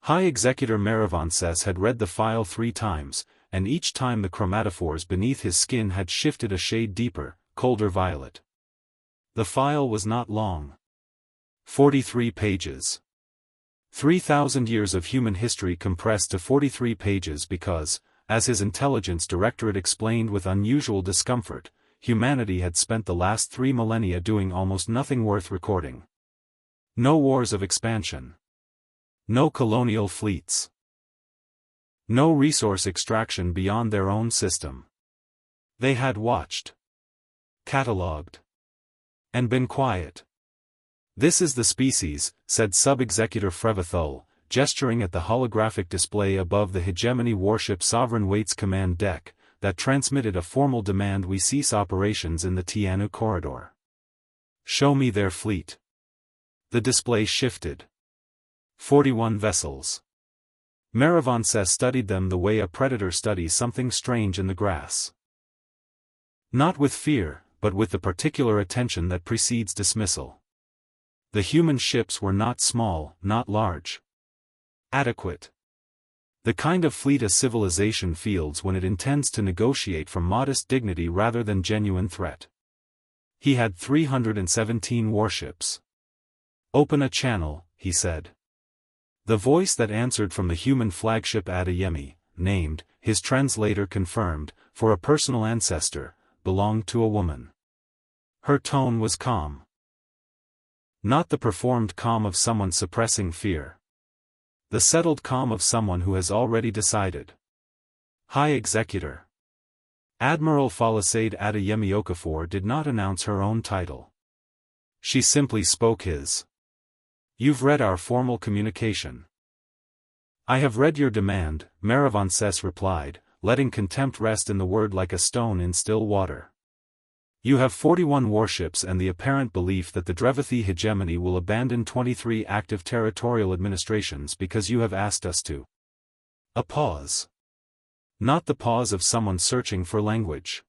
High Executor Maravanses had read the file 3 times, and each time the chromatophores beneath his skin had shifted a shade deeper, colder violet. The file was not long. 43 pages. 3,000 years of human history compressed to 43 pages because, as his intelligence directorate explained with unusual discomfort, humanity had spent the last 3 millennia doing almost nothing worth recording. No wars of expansion. No colonial fleets. No resource extraction beyond their own system. They had watched, catalogued, and been quiet. "This is the species," said Sub-Executor Frevithul, gesturing at the holographic display above the hegemony warship Sovereign Wait's command deck, that transmitted a formal demand we cease operations in the Tianu corridor. "Show me their fleet." The display shifted. 41 vessels. Maravanses studied them the way a predator studies something strange in the grass. Not with fear, but with the particular attention that precedes dismissal. The human ships were not small, not large. Adequate. The kind of fleet a civilization fields when it intends to negotiate from modest dignity rather than genuine threat. He had 317 warships. "Open a channel," he said. The voice that answered from the human flagship Adeyemi, named, his translator confirmed, for a personal ancestor, belonged to a woman. Her tone was calm. Not the performed calm of someone suppressing fear. The settled calm of someone who has already decided. High Executor. Admiral Falasaid Adeyemi Okafor did not announce her own title. She simply spoke his. "You've read our formal communication." "I have read your demand," Maravanses replied, letting contempt rest in the word like a stone in still water. "You have 41 warships and the apparent belief that the Drevathi hegemony will abandon 23 active territorial administrations because you have asked us to." A pause. Not the pause of someone searching for language.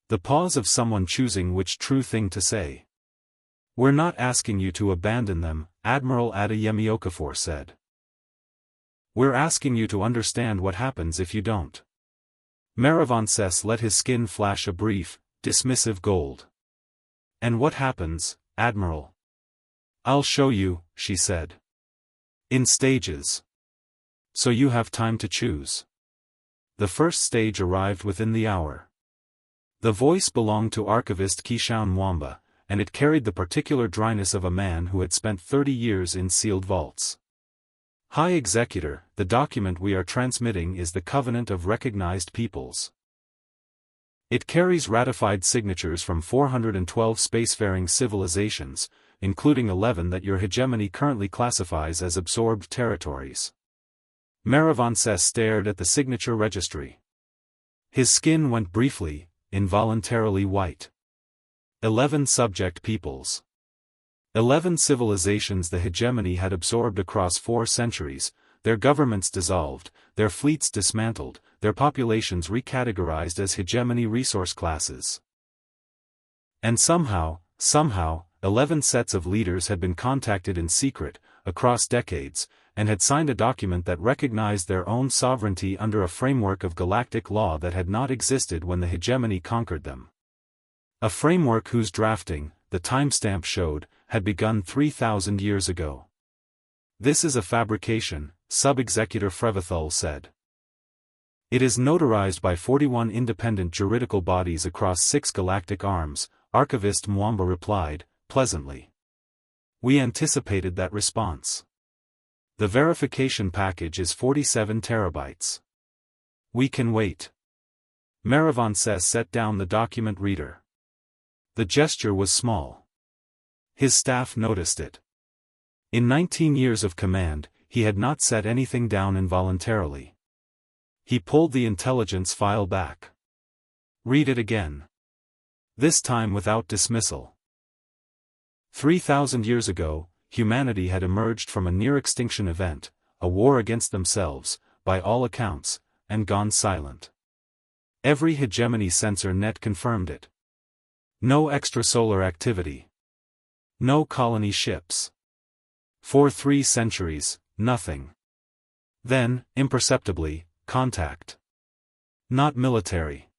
The pause of someone choosing which true thing to say. "We're not asking you to abandon them," Admiral Adeyemi Okafor said. "We're asking you to understand what happens if you don't." Maravanses let his skin flash a brief, dismissive gold. "And what happens, Admiral?" "I'll show you," she said. "In stages. So you have time to choose." The first stage arrived within the hour. The voice belonged to Archivist Kishan Mwamba, and it carried the particular dryness of a man who had spent 30 years in sealed vaults. "High Executor, the document we are transmitting is the Covenant of Recognized Peoples. It carries ratified signatures from 412 spacefaring civilizations, including 11 that your hegemony currently classifies as absorbed territories." Maravanses stared at the signature registry. His skin went briefly, involuntarily white. 11 subject peoples. 11 civilizations the hegemony had absorbed across 4 centuries, their governments dissolved, their fleets dismantled, their populations recategorized as hegemony resource classes. And somehow, 11 sets of leaders had been contacted in secret, across decades, and had signed a document that recognized their own sovereignty under a framework of galactic law that had not existed when the hegemony conquered them. A framework whose drafting, the timestamp showed, had begun 3,000 years ago. "This is a fabrication," Sub-Executor Frevithul said. "It is notarized by 41 independent juridical bodies across 6 galactic arms," Archivist Mwamba replied, pleasantly. "We anticipated that response. The verification package is 47 terabytes. We can wait." Maravanses set down the document reader. The gesture was small. His staff noticed it. In 19 years of command, he had not set anything down involuntarily. He pulled the intelligence file back. "Read it again." This time without dismissal. 3,000 years ago, humanity had emerged from a near-extinction event, a war against themselves, by all accounts, and gone silent. Every hegemony sensor net confirmed it. No extrasolar activity. No colony ships. For 3 centuries, nothing. Then, imperceptibly, contact. Not military.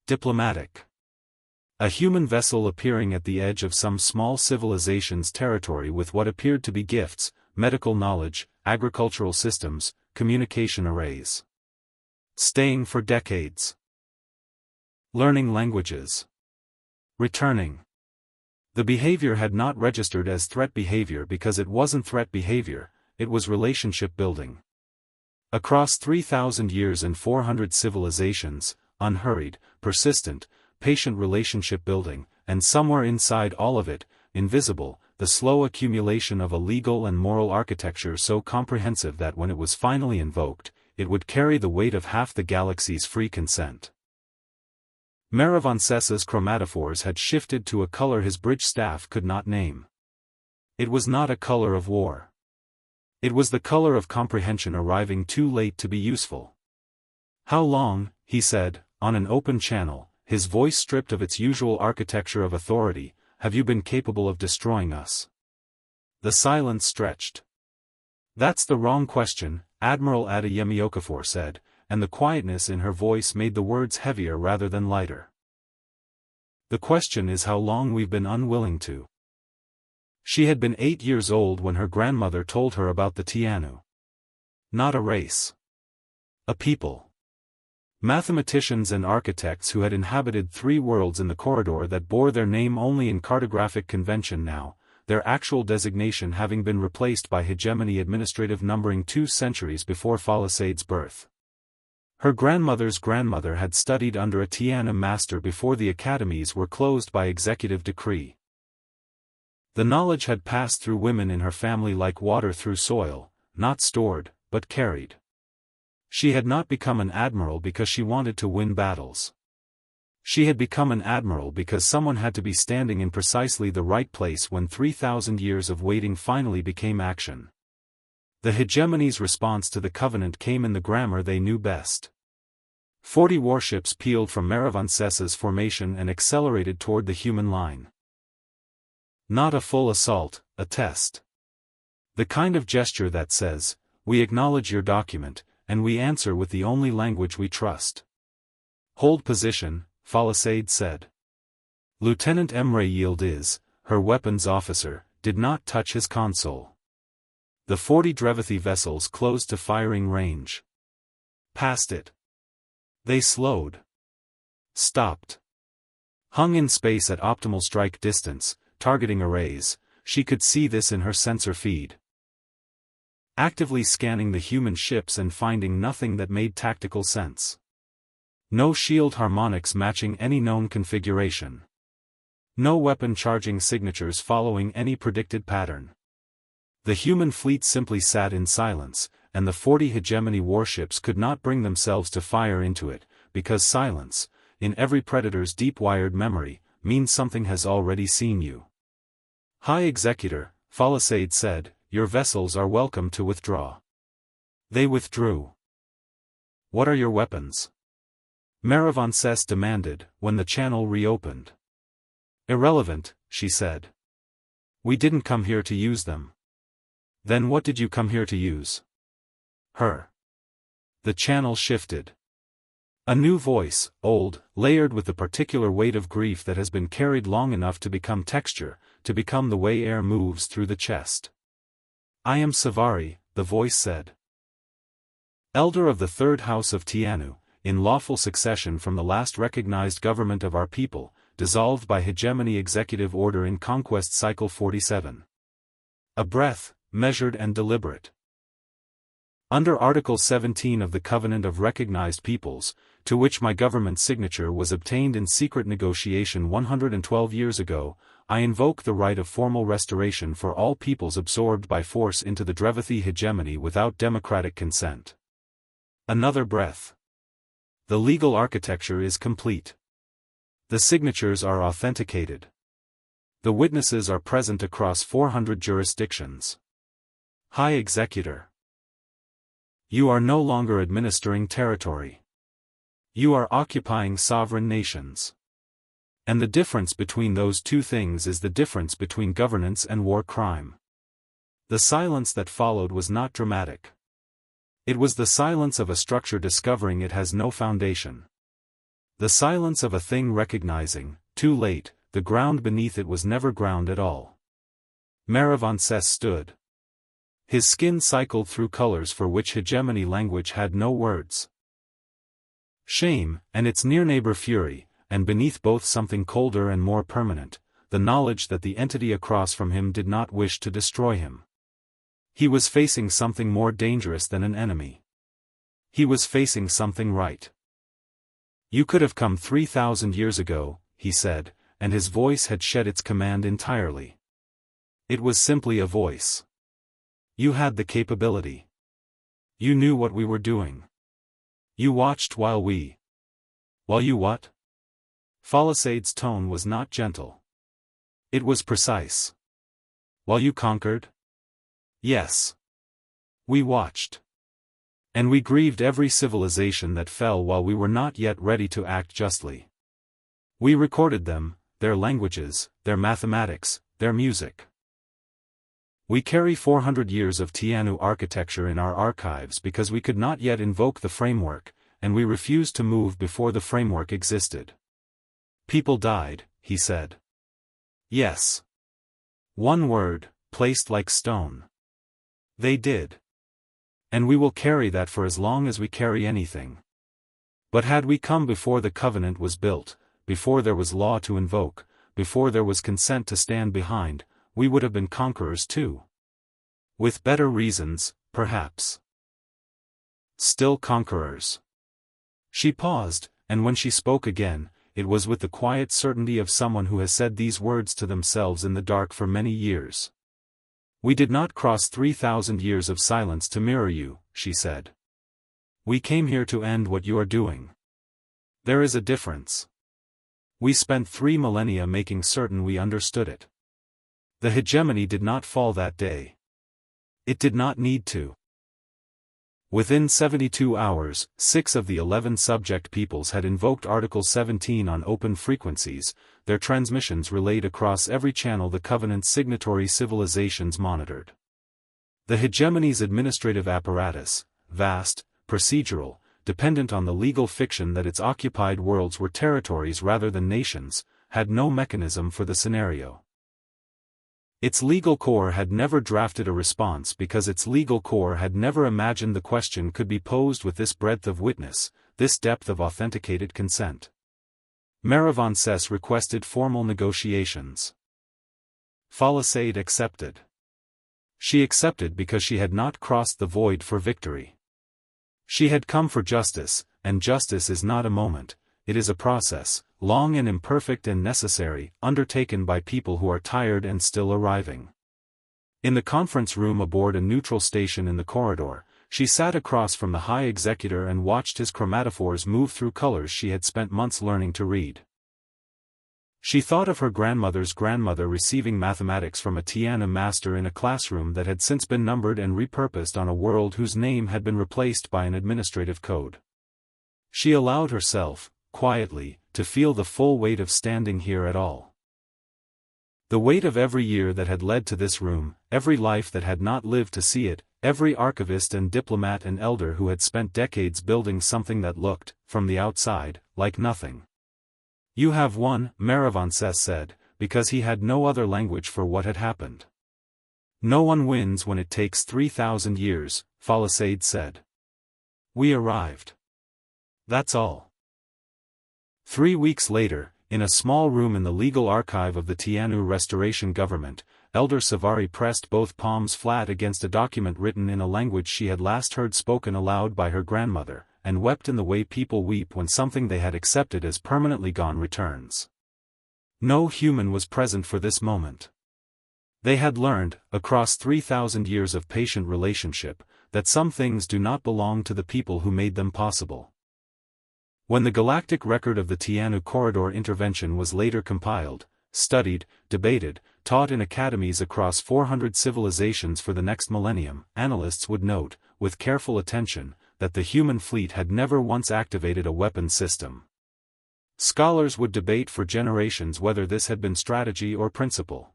Diplomatic. A human vessel appearing at the edge of some small civilization's territory with what appeared to be gifts, medical knowledge, agricultural systems, communication arrays. Staying for decades. Learning languages. Returning. The behavior had not registered as threat behavior because it wasn't threat behavior, it was relationship building. Across 3,000 years and 400 civilizations, unhurried, persistent, patient relationship building, and somewhere inside all of it, invisible, the slow accumulation of a legal and moral architecture so comprehensive that when it was finally invoked, it would carry the weight of half the galaxy's free consent. Maravansesa's chromatophores had shifted to a color his bridge staff could not name. It was not a color of war. It was the color of comprehension arriving too late to be useful. "How long," he said, on an open channel, his voice stripped of its usual architecture of authority, "have you been capable of destroying us?" The silence stretched. "That's the wrong question," Admiral Adeyemi Okafor said, and the quietness in her voice made the words heavier rather than lighter. "The question is how long we've been unwilling to." She had been 8 years old when her grandmother told her about the Tianu. Not a race. A people. Mathematicians and architects who had inhabited 3 worlds in the corridor that bore their name only in cartographic convention now, their actual designation having been replaced by hegemony administrative numbering 2 centuries before Palisade's birth. Her grandmother's grandmother had studied under a Tiana master before the academies were closed by executive decree. The knowledge had passed through women in her family like water through soil, not stored, but carried. She had not become an admiral because she wanted to win battles. She had become an admiral because someone had to be standing in precisely the right place when 3,000 years of waiting finally became action. The hegemony's response to the covenant came in the grammar they knew best. 40 warships peeled from Maravansesa's formation and accelerated toward the human line. Not a full assault, a test. The kind of gesture that says, "We acknowledge your document, and we answer with the only language we trust." "Hold position," Palisade said. Lieutenant Emre Yildiz, her weapons officer, did not touch his console. The 40 Drevathi vessels closed to firing range. Past it. They slowed. Stopped. Hung in space at optimal strike distance, targeting arrays. She could see this in her sensor feed. Actively scanning the human ships and finding nothing that made tactical sense. No shield harmonics matching any known configuration. No weapon charging signatures following any predicted pattern. The human fleet simply sat in silence, and the 40 hegemony warships could not bring themselves to fire into it, because silence, in every predator's deep-wired memory, means something has already seen you. "High Executor," Palisade said, "your vessels are welcome to withdraw." They withdrew. "What are your weapons?" Maravanses demanded, when the channel reopened. "Irrelevant," she said. "We didn't come here to use them." "Then what did you come here to use?" "Her." The channel shifted. A new voice, old, layered with the particular weight of grief that has been carried long enough to become texture, to become the way air moves through the chest. "I am Savari," the voice said. "Elder of the 3rd House of Tianu, in lawful succession from the last recognized government of our people, dissolved by hegemony executive order in Conquest Cycle 47. A breath, measured and deliberate. Under Article 17 of the Covenant of Recognized Peoples, to which my government's signature was obtained in secret negotiation 112 years ago, I invoke the right of formal restoration for all peoples absorbed by force into the Drevathi hegemony without democratic consent." Another breath. The legal architecture is complete. The signatures are authenticated. The witnesses are present across 400 jurisdictions. "High Executor. You are no longer administering territory. You are occupying sovereign nations. And the difference between those two things is the difference between governance and war crime." The silence that followed was not dramatic. It was the silence of a structure discovering it has no foundation. The silence of a thing recognizing, too late, the ground beneath it was never ground at all. Maravanses stood. His skin cycled through colors for which hegemony language had no words. Shame, and its near-neighbor fury, and beneath both something colder and more permanent, the knowledge that the entity across from him did not wish to destroy him. He was facing something more dangerous than an enemy. He was facing something right. "You could have come 3,000 years ago," he said, and his voice had shed its command entirely. It was simply a voice. "You had the capability. You knew what we were doing. You watched while you what?" Falisade's tone was not gentle. It was precise. "While you conquered?" "Yes. We watched. And we grieved every civilization that fell while we were not yet ready to act justly. We recorded them, their languages, their mathematics, their music. We carry 400 years of Tianu architecture in our archives because we could not yet invoke the framework, and we refused to move before the framework existed. People died," he said. "Yes. One word, placed like stone. They did. And we will carry that for as long as we carry anything. But had we come before the covenant was built, before there was law to invoke, before there was consent to stand behind, we would have been conquerors too. With better reasons, perhaps. Still conquerors." She paused, and when she spoke again, it was with the quiet certainty of someone who has said these words to themselves in the dark for many years. "We did not cross 3,000 years of silence to mirror you," she said. "We came here to end what you are doing. There is a difference. We spent 3 millennia making certain we understood it. The hegemony did not fall that day. It did not need to. Within 72 hours, 6 of the 11 subject peoples had invoked Article 17 on open frequencies, their transmissions relayed across every channel the Covenant's signatory civilizations monitored. The hegemony's administrative apparatus, vast, procedural, dependent on the legal fiction that its occupied worlds were territories rather than nations, had no mechanism for the scenario. Its legal core had never drafted a response because its legal core had never imagined the question could be posed with this breadth of witness, this depth of authenticated consent. Maravanses requested formal negotiations. Falisade accepted. She accepted because she had not crossed the void for victory. She had come for justice, and justice is not a moment, it is a process, long and imperfect and necessary, undertaken by people who are tired and still arriving. In the conference room aboard a neutral station in the corridor, she sat across from the high executor and watched his chromatophores move through colors she had spent months learning to read. She thought of her grandmother's grandmother receiving mathematics from a Tiana master in a classroom that had since been numbered and repurposed on a world whose name had been replaced by an administrative code. She allowed herself, quietly, to feel the full weight of standing here at all. The weight of every year that had led to this room, every life that had not lived to see it, every archivist and diplomat and elder who had spent decades building something that looked, from the outside, like nothing. "You have won," Maravanses said, because he had no other language for what had happened. "No one wins when it takes 3,000 years, Falisade said. We arrived. That's all." 3 weeks later, in a small room in the legal archive of the Tianu Restoration Government, Elder Savari pressed both palms flat against a document written in a language she had last heard spoken aloud by her grandmother, and wept in the way people weep when something they had accepted as permanently gone returns. No human was present for this moment. They had learned, across 3,000 years of patient relationship, that some things do not belong to the people who made them possible. When the galactic record of the Tianu Corridor intervention was later compiled, studied, debated, taught in academies across 400 civilizations for the next millennium, analysts would note, with careful attention, that the human fleet had never once activated a weapons system. Scholars would debate for generations whether this had been strategy or principle.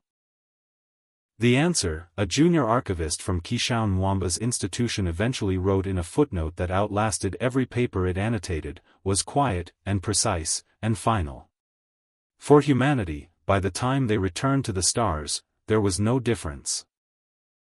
The answer, a junior archivist from Kishan Mwamba's institution eventually wrote in a footnote that outlasted every paper it annotated, was quiet, and precise, and final. For humanity, by the time they returned to the stars, there was no difference.